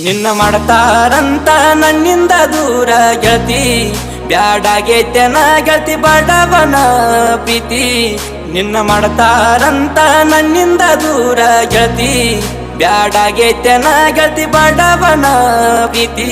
ನಿನ್ನ ಮಾಡ್ತಾರಂತ ನನ್ನಿಂದ ದೂರ ಗೆಳತಿ ಬ್ಯಾಡಾಗೈತೆನ ಗೆಳತಿ ಬಡವನ ಪ್ರೀತಿ ನಿನ್ನ ಮಾಡ್ತಾರಂತ ನನ್ನಿಂದ ದೂರ ಗೆಳತಿ ಬ್ಯಾಡಾಗೈತೆನ ಗೆಳತಿ ಬಡವನ ಪ್ರೀತಿ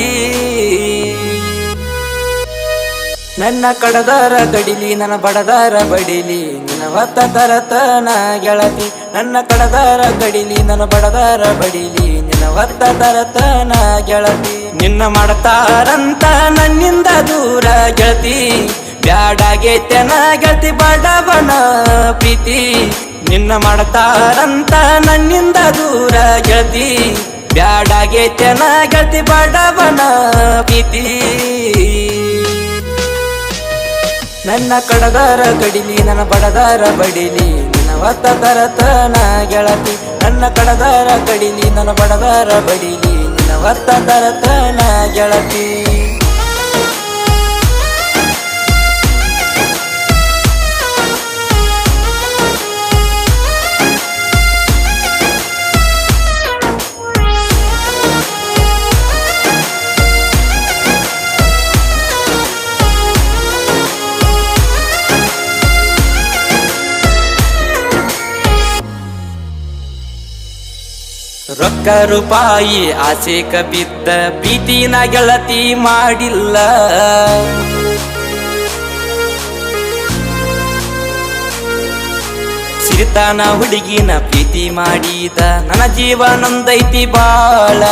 ನನ್ನ ಕಡದಾರ ಕಡಿಲಿ ನನ್ನ ಬಡದಾರ ಬಡಿಲಿ ನಿನ್ನ ಹೊತ್ತ ತರತನ ಗೆಳತಿ ನನ್ನ ಕಡದಾರ ಕಡಿಲಿ ನನ್ನ ಬಡದಾರ ಬಡಿಲಿ ನಿನ್ನ ಹೊತ್ತ ತರತನ ಗೆಳತಿ ನಿನ್ನ ಮಾಡ್ತಾರಂತ ನನ್ನಿಂದ ದೂರ ಗೆಳತಿ ಬ್ಯಾಡಾಗೈತೆನ ಗೆಳತಿ ಬಡವನ ಪ್ರೀತಿ ನಿನ್ನ ಮಾಡ್ತಾರಂತ ನನ್ನಿಂದ ದೂರ ಗೆಳತಿ ಬ್ಯಾಡಾಗೈತೆನ ಗೆಳತಿ ಬಡವನ ಪ್ರೀತಿ ನನ್ನ ಕಡದಾರ ಕಡಿಲಿ ನನ್ನ ಬಡದಾರ ಬಡಿಲಿ ನಿನ್ನ ಹೊತ್ತ ತರತನ ಗೆಳತಿ ನನ್ನ ಕಡದಾರ ಕಡಿಲಿ ನನ್ನ ಬಡದಾರ ಬಡಿಲಿ ನಿನ್ನ ಹೊತ್ತ ತರತನ ಗೆಳತಿ ರೊಕ್ಕ ರೂಪಾಯಿ ಆಸೆಕ ಬಿದ್ದ ಪ್ರೀತಿನ ಗೆಳತಿ ಮಾಡಿಲ್ಲ ಸಿರಿತಾನ ಹುಡುಗಿನ ಪ್ರೀತಿ ಮಾಡಿದ ನನ್ನ ಜೀವ ನೊಂದೈತಿ ಬಾಳ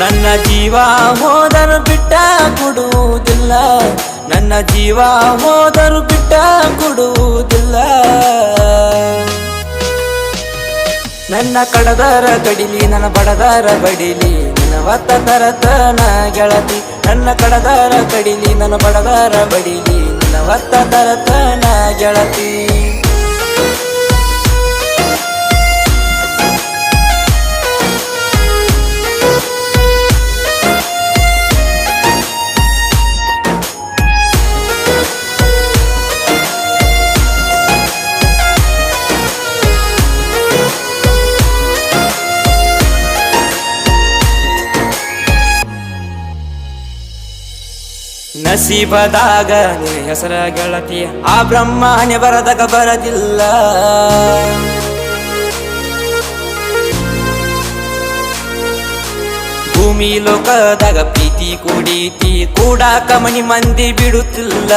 ನನ್ನ ಜೀವ ಹೋದರು ಬಿಟ್ಟ ಕೊಡುವುದಿಲ್ಲ ನನ್ನ ಜೀವ ಹೋದರು ಬಿಟ್ಟ ಕೊಡುವುದಿಲ್ಲ ನನ್ನ ಕಡದಾರ ಕಡಿಲಿ ನನ್ನ ಬಡದಾರ ಬಡಿಲಿ ನಿನ್ನ ಹೊತ್ತ ತರತನ ಗೆಳತಿ ನನ್ನ ಕಡದಾರ ಕಡಿಲಿ ನನ್ನ ಬಡದಾರ ಬಡಿಲಿ ನಿನ್ನ ಹೊತ್ತ ತರತನ ಗೆಳತಿ ನಸೀಬದಾಗ ನಿನ್ನ ಹೆಸರ ಗೆಳತಿ ಆ ಬ್ರಹ್ಮನೇ ಬರದಾಗ ಬರದಿಲ್ಲ ಭೂಮಿ ಲೋಕದಾಗ ಪ್ರೀತಿ ಕುಡೀತಿ ಕೂಡಾಕ ಮನಿ ಮಂದಿ ಬಿಡುತ್ತಿಲ್ಲ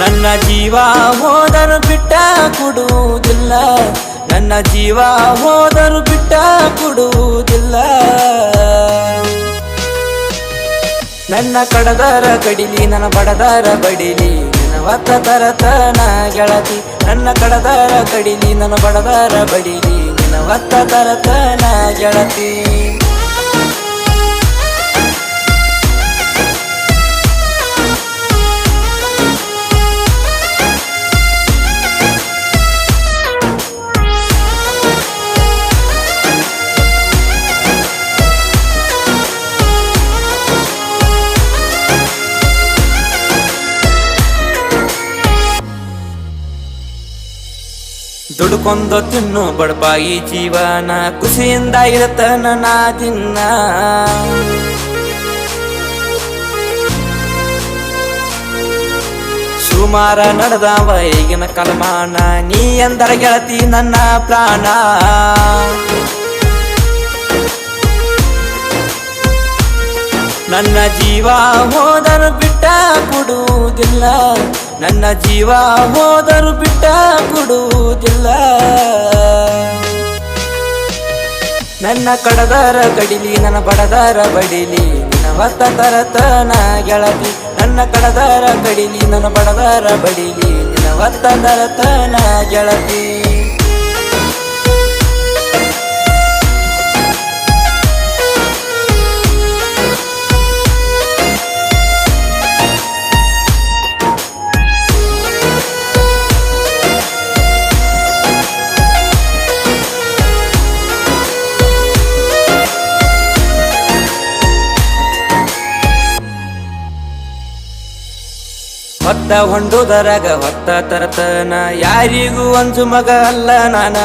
ನನ್ನ ಜೀವ ಹೋದರು ಬಿಟ್ಟ ಕೊಡುವುದಿಲ್ಲ ನನ್ನ ಜೀವ ಹೋದರು ಬಿಟ್ಟ ಕೊಡುವುದಿಲ್ಲ ನನ್ನ ಕಡದಾರ ಕಡಿಲಿ ನನ್ನ ಬಡದಾರ ಬಡಿಲಿ ನಿನ್ನ ಹೊತ್ತ ತರತನ ಗೆಳತಿ ನನ್ನ ಕಡದಾರ ಕಡಿಲಿ ನನ್ನ ಬಡದಾರ ಬಡಿಲಿ ನಿನ್ನ ಹೊತ್ತ ತರತನ ಗೆಳತಿ ದುಡ್ಕೊಂದು ತಿನ್ನು ಬಡಪಾಯಿ ಜೀವನ ಖುಷಿಯಿಂದ ಇರತನ ನಾ ದಿನ ಸುಮಾರ ನಡೆದವ ಈಗಿನ ಕಲಮಾನ ನೀ ಎಂದರ ಗೆಳತಿ ನನ್ನ ಪ್ರಾಣ ನನ್ನ ಜೀವ ಹೋದರು ಬಿಟ್ಟ ಕೊಡುವುದಿಲ್ಲ ನನ್ನ ಜೀವ ಹೋದರು ಬಿಟ್ಟ ಕೊಡುವುದಿಲ್ಲ ನನ್ನ ಕಡದಾರ ಕಡಿಲಿ ನನ್ನ ಬಡದಾರ ಬಡಿಲಿ ನಿನ್ನ ಹೊತ್ತ ತರತನ ಗೆಳತಿ ನನ್ನ ಕಡದಾರ ಕಡಿಲಿ ನನ್ನ ಬಡದಾರ ಬಡಿಲಿ ನಿನ್ನ ಹೊತ್ತ ತರತನ ಗೆಳತಿ ಮತ್ತ ಹೊಂಡುದರಾಗ ಹೊತ್ತ ತರತನ ಯಾರಿಗೂ ಅಂಜು ಮಗ ಅಲ್ಲ ನಾನ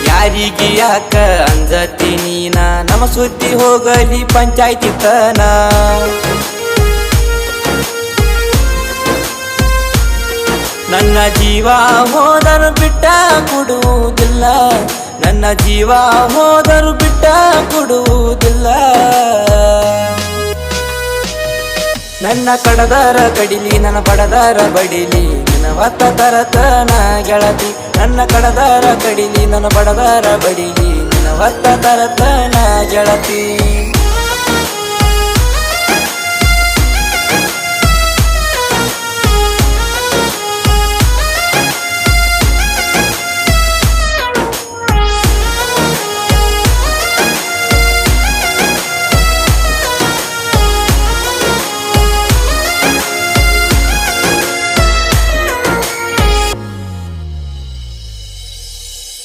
ಯಾರಿಗೆ ಯಾಕ ಅಂಜತಿ ನೀನ ನಮ್ಮ ಸುದ್ದಿ ಹೋಗಲಿ ಪಂಚಾಯ್ತಿ ತನ ನನ್ನ ಜೀವ ಹೋದರು ಬಿಟ್ಟ ಕೊಡುವುದಿಲ್ಲ ನನ್ನ ಜೀವ ಹೋದರು ಬಿಟ್ಟ ಕೊಡುವುದಿಲ್ಲ ನನ್ನ ಕಡದರ ಕಡಿಲಿ ನನ್ನ ಬಡದರ ಬಡಿಲಿ ನಿನ್ನ ಹೊತ್ತ ತರತನ ಗೆಳತಿ ನನ್ನ ಕಡದರ ಕಡಿಲಿ ನನ್ನ ಬಡದರ ಬಡಿಲಿ ನಿನ್ನ ಹೊತ್ತ ತರತನ ಗೆಳತಿ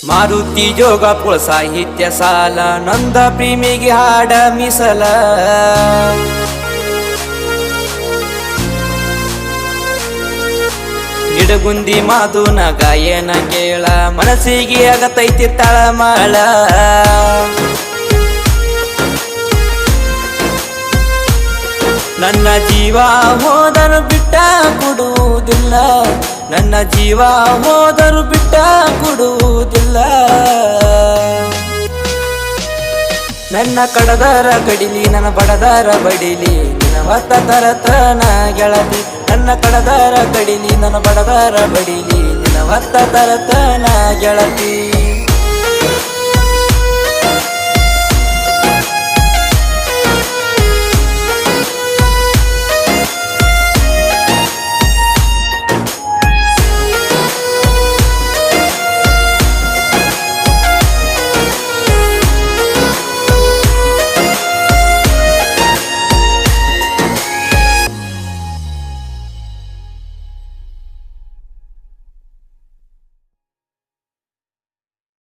ಮಾರುತಿ ಜೋಗಪುಳ ಸಾಹಿತ್ಯ ಸಾಲ ನೊಂದ ಪ್ರೇಮಿಗೆ ಹಾಡ ಮೀಸಲ ಗಿಡಗುಂದಿ ಮಾತುನ ಗಾಯನ ಕೇಳ ಮನಸ್ಸಿಗೆ ಆಗತೈತಿ ತಳಮಾಳ ನನ್ನ ಜೀವ ಹೋದರು ಬಿಟ್ಟ ಕೊಡುವುದಿಲ್ಲ ನನ್ನ ಜೀವ ಹೋದರು ಬಿಟ್ಟ ಕೊಡುವುದಿಲ್ಲ ನನ್ನ ಕಡದರ ಕಡಿಲಿ ನನ್ನ ಬಡದರ ಬಡಿಲಿ ನಿನ್ನ ಹೊತ್ತ ತರತನ ಗೆಳತಿ ನನ್ನ ಕಡದರ ಕಡಿಲಿ ನನ್ನ ಬಡದರ ಬಡಿಲಿ ನಿನ್ನ ಹೊತ್ತ ತರತನ ಗೆಳತಿ